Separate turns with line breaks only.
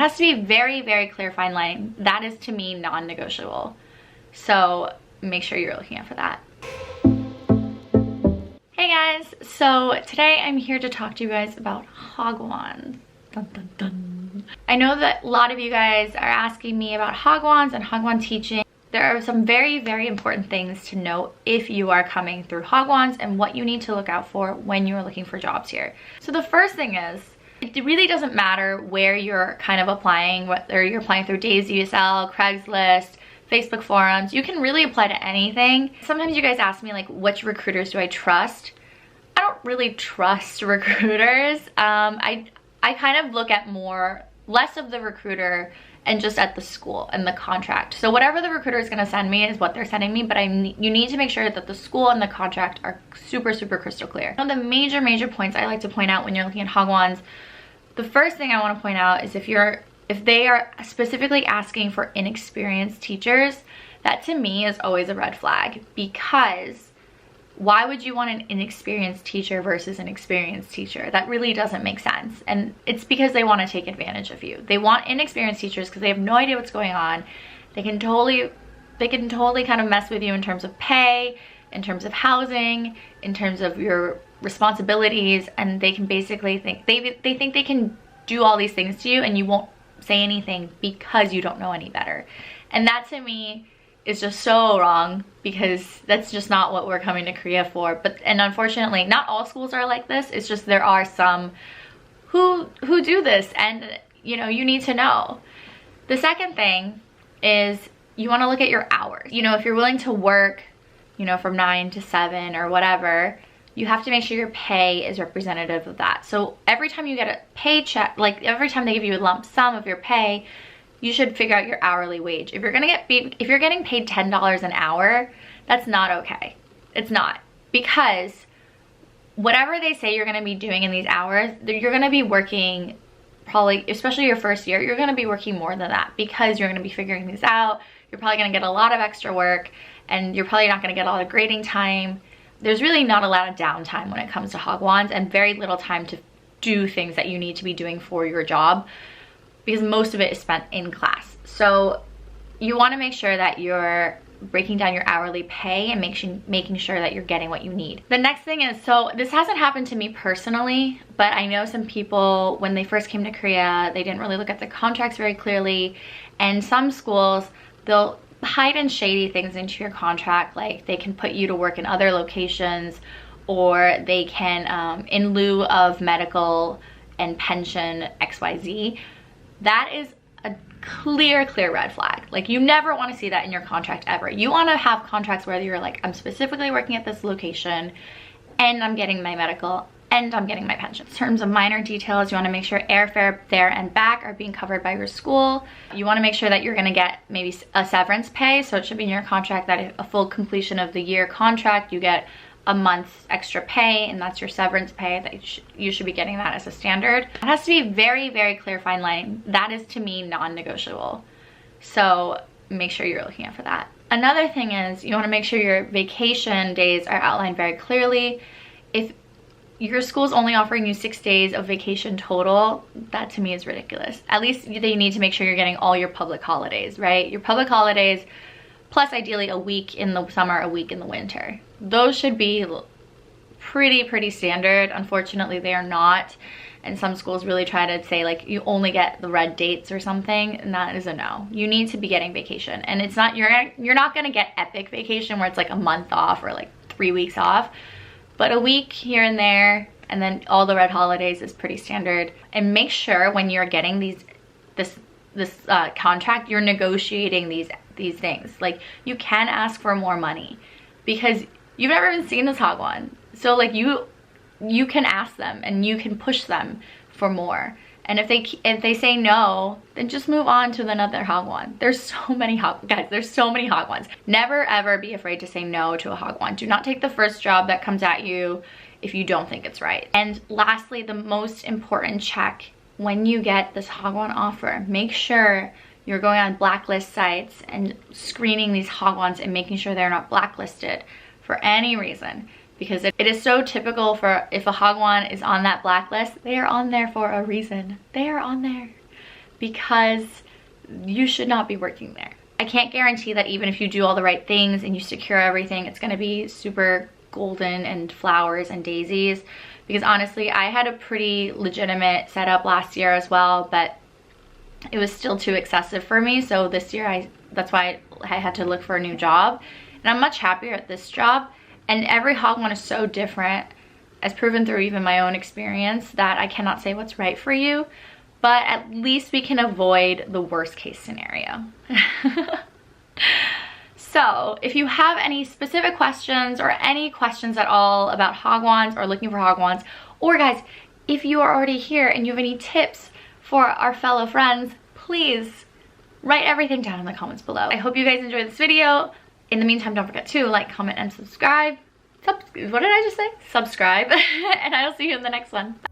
has to be very, very clear, fine line. That is, to me, non-negotiable. So make sure you're looking out for that. Hey guys, so today I'm here to talk to you guys about Hagwon. Dun, dun, dun. I know that a lot of you guys are asking me about Hagwons and Hagwon teaching. There are some very, very important things to know if you are coming through Hagwons and what you need to look out for when you're looking for jobs here. So the first thing is, it really doesn't matter where you're kind of applying, whether you're applying through Days USL, Craigslist, Facebook forums. You can really apply to anything. Sometimes you guys ask me like, which recruiters do I trust? I don't really trust recruiters. I kind of look at less of the recruiter and just at the school and the contract. So whatever the recruiter is gonna send me is what they're sending me, but you need to make sure that the school and the contract are super, super crystal clear. One of the major points I like to point out when you're looking at Hagwons, the first thing I wanna point out is if they are specifically asking for inexperienced teachers, that to me is always a red flag, because why would you want an inexperienced teacher versus an experienced teacher? That really doesn't make sense. And it's because they want to take advantage of you. They want inexperienced teachers because they have no idea what's going on. They can totally kind of mess with you in terms of pay, in terms of housing, in terms of your responsibilities, and they can basically think they think they can do all these things to you and you won't say anything because you don't know any better. And that to me is just so wrong, because that's just not what we're coming to Korea for. And unfortunately, not all schools are like this. It's just there are some who do this, and you know, you need to know. The second thing is you want to look at your hours. You know, if you're willing to work, you know, from 9 to 7 or whatever, you have to make sure your pay is representative of that. So every time you get a paycheck, like every time they give you a lump sum of your pay, you should figure out your hourly wage. If you're getting paid $10 an hour, that's not okay. It's not, because whatever they say you're gonna be doing in these hours, you're gonna be working probably, especially your first year, you're gonna be working more than that, because you're gonna be figuring these out. You're probably gonna get a lot of extra work, and you're probably not gonna get a lot of grading time. There's really not a lot of downtime when it comes to Hagwons, and very little time to do things that you need to be doing for your job, because most of it is spent in class. So you want to make sure that you're breaking down your hourly pay and making sure that you're getting what you need. The next thing is, so this hasn't happened to me personally, but I know some people, when they first came to Korea, they didn't really look at the contracts very clearly, and some schools, they'll hide and shady things into your contract, like they can put you to work in other locations, or they can, in lieu of medical and pension XYZ. That is a clear red flag. Like, you never want to see that in your contract ever. You want to have contracts where you're like, I'm specifically working at this location and I'm getting my medical and I'm getting my pension. In terms of minor details, you want to make sure airfare there and back are being covered by your school. You want to make sure that you're going to get maybe a severance pay. So it should be in your contract that a full completion of the year contract, you get a month's extra pay, and that's your severance pay. That you should be getting that as a standard. It has to be very, very clear, fine line. That is, to me, non-negotiable. So make sure you're looking out for that. Another thing is, you want to make sure your vacation days are outlined very clearly. If your school's only offering you 6 days of vacation total, that to me is ridiculous. At least they need to make sure you're getting all your public holidays, right? Your public holidays, plus ideally a week in the summer, a week in the winter. Those should be pretty standard. Unfortunately, they are not. And some schools really try to say like you only get the red dates or something, and that is a no. You need to be getting vacation. And it's not, you're not gonna get epic vacation where it's like a month off or like 3 weeks off, but a week here and there, and then all the red holidays is pretty standard. And make sure when you're getting this contract, you're negotiating these things. Like, you can ask for more money, because you've never even seen this Hagwon. So like you can ask them and you can push them for more. And if they say no, then just move on to another Hagwon. There's so many guys, there's so many Hagwons. Never ever be afraid to say no to a Hagwon. Do not take the first job that comes at you if you don't think it's right. And lastly, the most important check when you get this Hagwon offer, make sure you're going on blacklist sites and screening these Hagwons and making sure they're not blacklisted for any reason. Because it is so typical for, if a Hagwon is on that blacklist, they are on there for a reason. They are on there. because you should not be working there. I can't guarantee that even if you do all the right things and you secure everything, it's gonna be super golden and flowers and daisies. Because honestly, I had a pretty legitimate setup last year as well, but it was still too excessive for me. So this year, that's why I had to look for a new job. And I'm much happier at this job. And every Hagwon is so different, as proven through even my own experience, that I cannot say what's right for you. But at least we can avoid the worst case scenario. So if you have any specific questions or any questions at all about Hagwons or looking for Hagwons, or guys, if you are already here and you have any tips for our fellow friends, please write everything down in the comments below. I hope you guys enjoyed this video. In the meantime, don't forget to like, comment, and subscribe. What did I just say? Subscribe. And I'll see you in the next one. Bye.